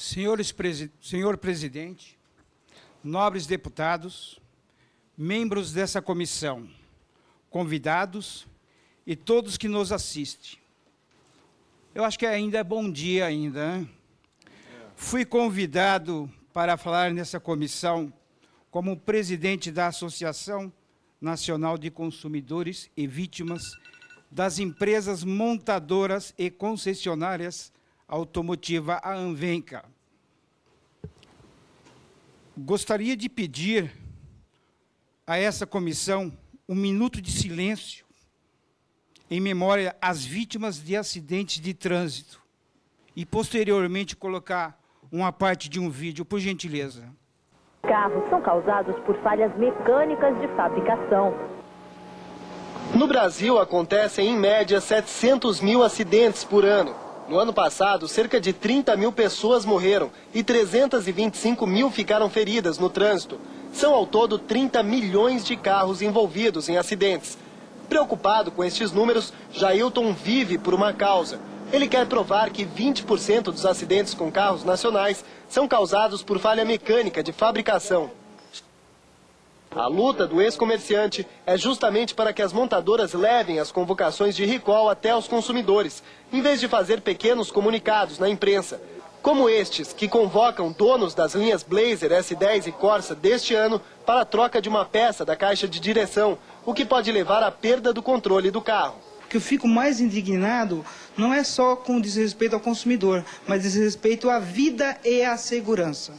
Senhor presidente, nobres deputados, membros dessa comissão, convidados e todos que nos assistem. Eu acho que ainda é bom dia ainda, né? Fui convidado para falar nessa comissão como presidente da Associação Nacional de Consumidores e Vítimas das Empresas Montadoras e Concessionárias Automotiva, a Anvenca. Gostaria de pedir a essa comissão um minuto de silêncio em memória às vítimas de acidentes de trânsito e, posteriormente, colocar uma parte de um vídeo, por gentileza. Carros são causados por falhas mecânicas de fabricação. No Brasil, acontecem, em média, 700 mil acidentes por ano. No ano passado, cerca de 30 mil pessoas morreram e 325 mil ficaram feridas no trânsito. São, ao todo, 30 milhões de carros envolvidos em acidentes. Preocupado com estes números, Jailton vive por uma causa. Ele quer provar que 20% dos acidentes com carros nacionais são causados por falha mecânica de fabricação. A luta do ex-comerciante é justamente para que as montadoras levem as convocações de recall até os consumidores, em vez de fazer pequenos comunicados na imprensa. Como estes, que convocam donos das linhas Blazer, S10 e Corsa deste ano para a troca de uma peça da caixa de direção, o que pode levar à perda do controle do carro. O que eu fico mais indignado não é só com desrespeito ao consumidor, mas desrespeito à vida e à segurança.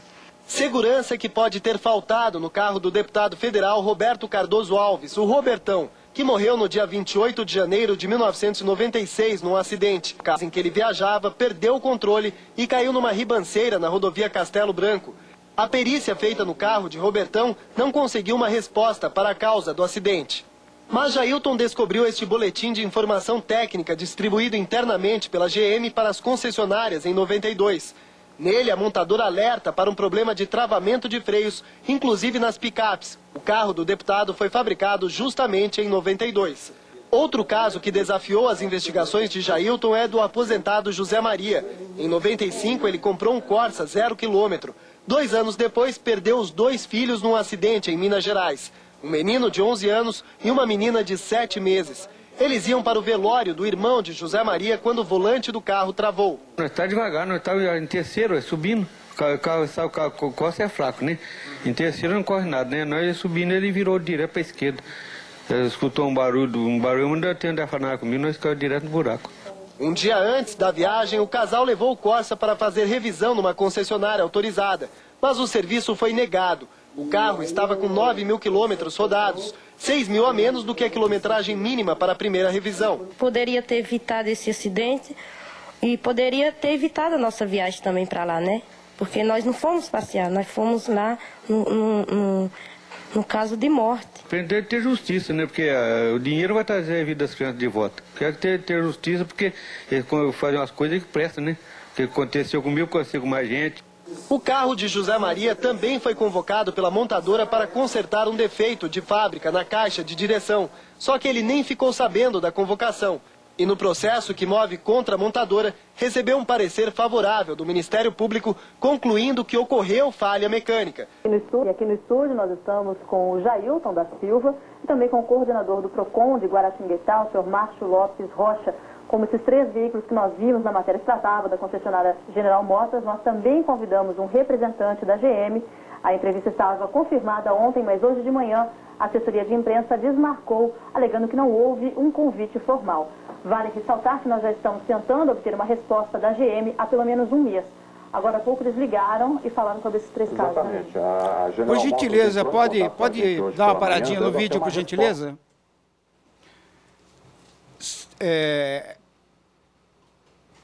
Segurança que pode ter faltado no carro do deputado federal Roberto Cardoso Alves, o Robertão, que morreu no dia 28 de janeiro de 1996 num acidente. O carro em que ele viajava perdeu o controle e caiu numa ribanceira na rodovia Castelo Branco. A perícia feita no carro de Robertão não conseguiu uma resposta para a causa do acidente. Mas Jailton descobriu este boletim de informação técnica distribuído internamente pela GM para as concessionárias em 92. Nele, a montadora alerta para um problema de travamento de freios, inclusive nas picapes. O carro do deputado foi fabricado justamente em 92. Outro caso que desafiou as investigações de Jailton é do aposentado José Maria. Em 95, ele comprou um Corsa 0 km. 2 anos depois, perdeu os 2 filhos num acidente em Minas Gerais. Um menino de 11 anos e uma menina de 7 meses. Eles iam para o velório do irmão de José Maria quando o volante do carro travou. Nós estamos devagar, nós estamos em terceiro, subindo. O Corsa é fraco, né? Em terceiro não corre nada, né? Nós subindo, ele virou direto para a esquerda. Escutou um barulho, ainda tendo a falar comigo, nós ficamos direto no buraco. Um dia antes da viagem, o casal levou o Corsa para fazer revisão numa concessionária autorizada. Mas o serviço foi negado. O carro estava com 9 mil quilômetros rodados, 6 mil a menos do que a quilometragem mínima para a primeira revisão. Poderia ter evitado esse acidente e poderia ter evitado a nossa viagem também para lá, né? Porque nós não fomos passear, nós fomos lá no caso de morte. Tem que ter justiça, né? Porque o dinheiro vai trazer a vida das crianças de volta. Quer ter justiça porque eles fazem umas coisas que prestam, né? O que aconteceu comigo, aconteceu com mais gente. O carro de José Maria também foi convocado pela montadora para consertar um defeito de fábrica na caixa de direção. Só que ele nem ficou sabendo da convocação. E no processo que move contra a montadora, recebeu um parecer favorável do Ministério Público, concluindo que ocorreu falha mecânica. Aqui no estúdio nós estamos com o Jailton da Silva e também com o coordenador do PROCON de Guaratinguetá, o senhor Márcio Lopes Rocha. Como esses 3 veículos que nós vimos na matéria que tratava da concessionária General Motors, nós também convidamos um representante da GM. A entrevista estava confirmada ontem, mas hoje de manhã a assessoria de imprensa desmarcou, alegando que não houve um convite formal. Vale ressaltar que nós já estamos tentando obter uma resposta da GM há pelo menos um mês. Agora há pouco eles ligaram e falaram sobre esses 3 casos. Por gentileza, pode dar uma paradinha no vídeo, por gentileza?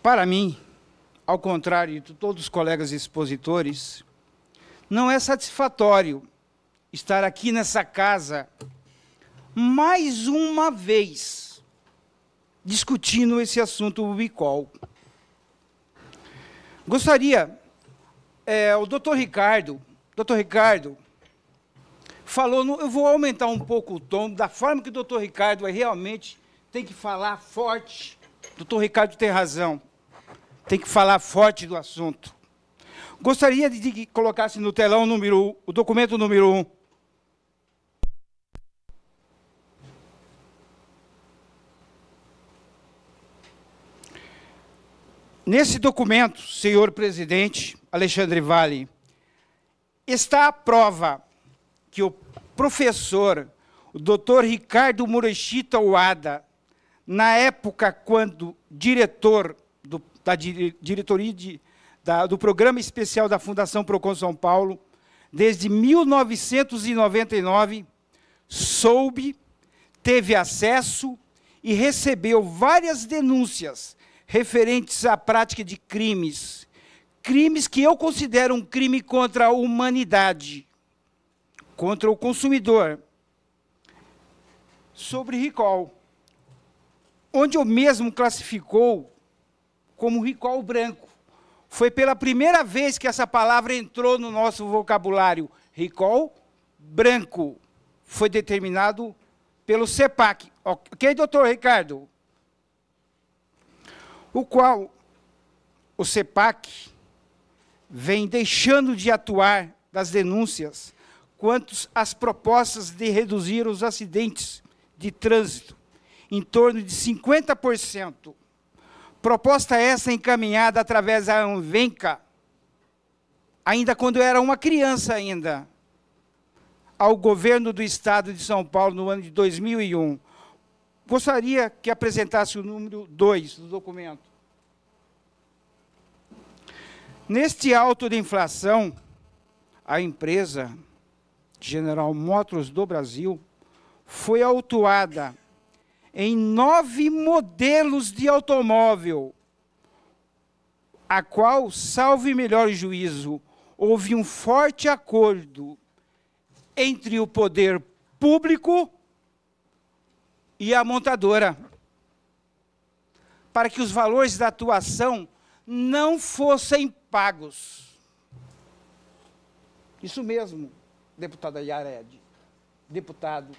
Para mim, ao contrário de todos os colegas expositores, não é satisfatório estar aqui nessa casa mais uma vez discutindo esse assunto do recall. Gostaria, o doutor Ricardo falou, eu vou aumentar um pouco o tom, da forma que o doutor Ricardo realmente tem que falar forte. O doutor Ricardo tem razão. Tem que falar forte do assunto. Gostaria de que colocasse no telão o documento número 1. Nesse documento, senhor presidente Alexandre Vale, está a prova que o professor, o doutor Ricardo Muroshita Wada, na época quando diretor da diretoria do Programa Especial da Fundação Procon São Paulo, desde 1999, soube, teve acesso e recebeu várias denúncias referentes à prática de crimes que eu considero um crime contra a humanidade, contra o consumidor, sobre recall, onde o mesmo classificou como recall branco. Foi pela primeira vez que essa palavra entrou no nosso vocabulário. Recall branco foi determinado pelo CEPAC. Ok, doutor Ricardo? O qual o CEPAC vem deixando de atuar das denúncias quanto às propostas de reduzir os acidentes de trânsito em torno de 50%. Proposta essa encaminhada através da Anvenca, ainda quando eu era uma criança ainda, ao governo do Estado de São Paulo no ano de 2001. Gostaria que apresentasse o número 2 do documento. Neste auto de inflação, a empresa General Motors do Brasil foi autuada em 9 modelos de automóvel, a qual, salvo melhor juízo, houve um forte acordo entre o poder público e a montadora, para que os valores da atuação não fossem pagos. Isso mesmo, deputada Yared, deputado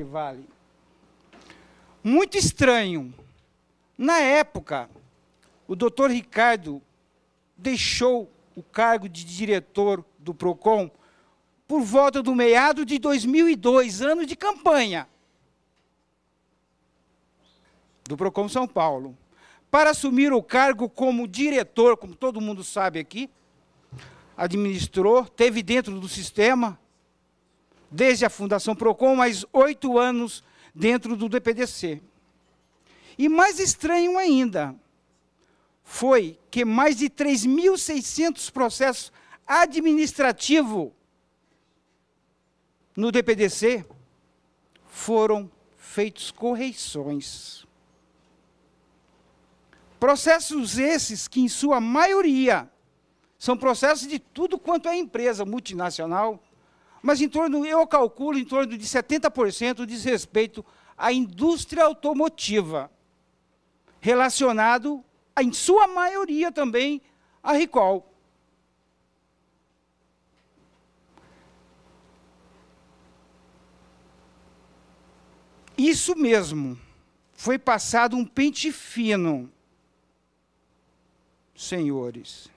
Vale. Muito estranho. Na época, o doutor Ricardo deixou o cargo de diretor do PROCON por volta do meado de 2002, ano de campanha do PROCON São Paulo, para assumir o cargo como diretor, como todo mundo sabe aqui, administrou, teve dentro do sistema, desde a Fundação PROCON, mais 8 anos dentro do DPDC. E mais estranho ainda, foi que mais de 3.600 processos administrativos no DPDC foram feitos correições. Processos esses que, em sua maioria, são processos de tudo quanto é empresa multinacional, mas eu calculo em torno de 70% diz respeito à indústria automotiva, relacionado, em sua maioria também, a recall. Isso mesmo, foi passado um pente fino, senhores,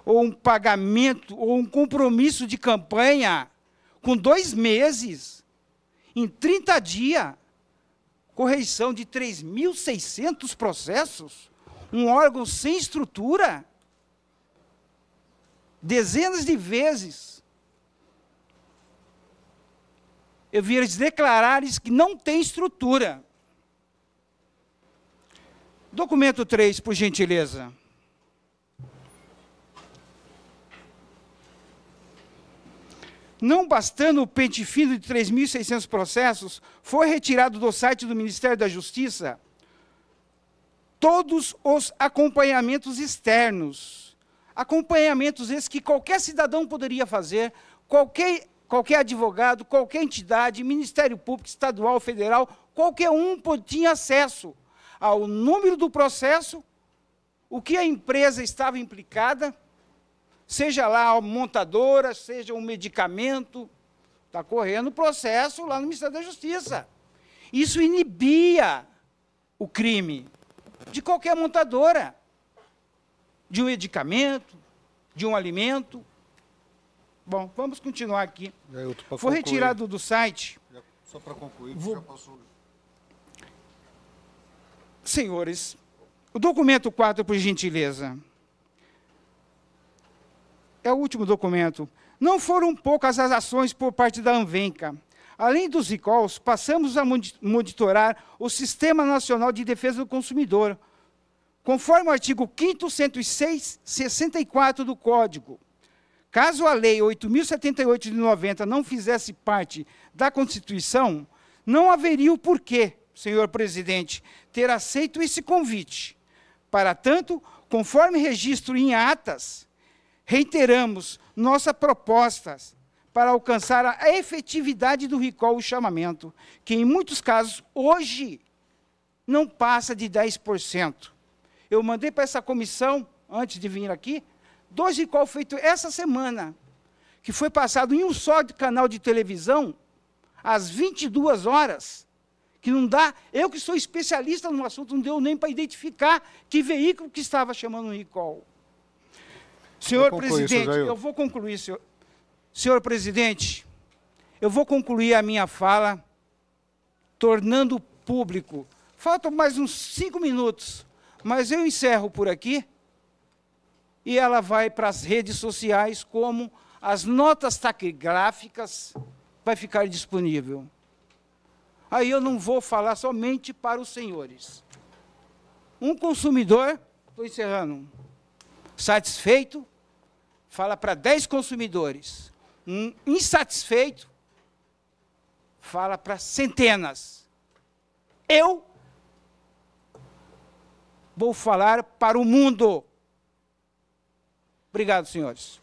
ou um pagamento, ou um compromisso de campanha com 2 meses, em 30 dias, correição de 3.600 processos, um órgão sem estrutura, dezenas de vezes, eu vi eles declararem que não tem estrutura. Documento 3, por gentileza. Não bastando o pente fino de 3.600 processos, foi retirado do site do Ministério da Justiça todos os acompanhamentos externos. Acompanhamentos esses que qualquer cidadão poderia fazer, qualquer advogado, qualquer entidade, Ministério Público, Estadual, Federal, qualquer um tinha acesso ao número do processo, o que a empresa estava implicada, seja lá a montadora, seja um medicamento, está correndo processo lá no Ministério da Justiça. Isso inibia o crime de qualquer montadora, de um medicamento, de um alimento. Bom, vamos continuar aqui. Foi retirado do site. Só para concluir, já passou. Senhores, o documento 4, por gentileza. É o último documento. Não foram poucas as ações por parte da Anvenca. Além dos recalls, passamos a monitorar o Sistema Nacional de Defesa do Consumidor, conforme o artigo 5º, 106, 64 do Código. Caso a Lei 8.078 de 90 não fizesse parte da Constituição, não haveria o porquê, senhor presidente, ter aceito esse convite. Para tanto, conforme registro em atas, reiteramos nossas propostas para alcançar a efetividade do recall e chamamento, que em muitos casos, hoje, não passa de 10%. Eu mandei para essa comissão, antes de vir aqui, 2 recalls feitos essa semana, que foi passado em um só canal de televisão, às 22 horas, que não dá, eu que sou especialista no assunto, não deu nem para identificar que veículo que estava chamando um recall. Senhor presidente, eu vou concluir, senhor presidente, eu vou concluir a minha fala, tornando público. Faltam mais uns 5 minutos, mas eu encerro por aqui, e ela vai para as redes sociais, como as notas taquigráficas vai ficar disponível. Aí eu não vou falar somente para os senhores. Um consumidor, estou encerrando, satisfeito, fala para 10 consumidores. Um insatisfeito, fala para centenas. Eu vou falar para o mundo. Obrigado, senhores.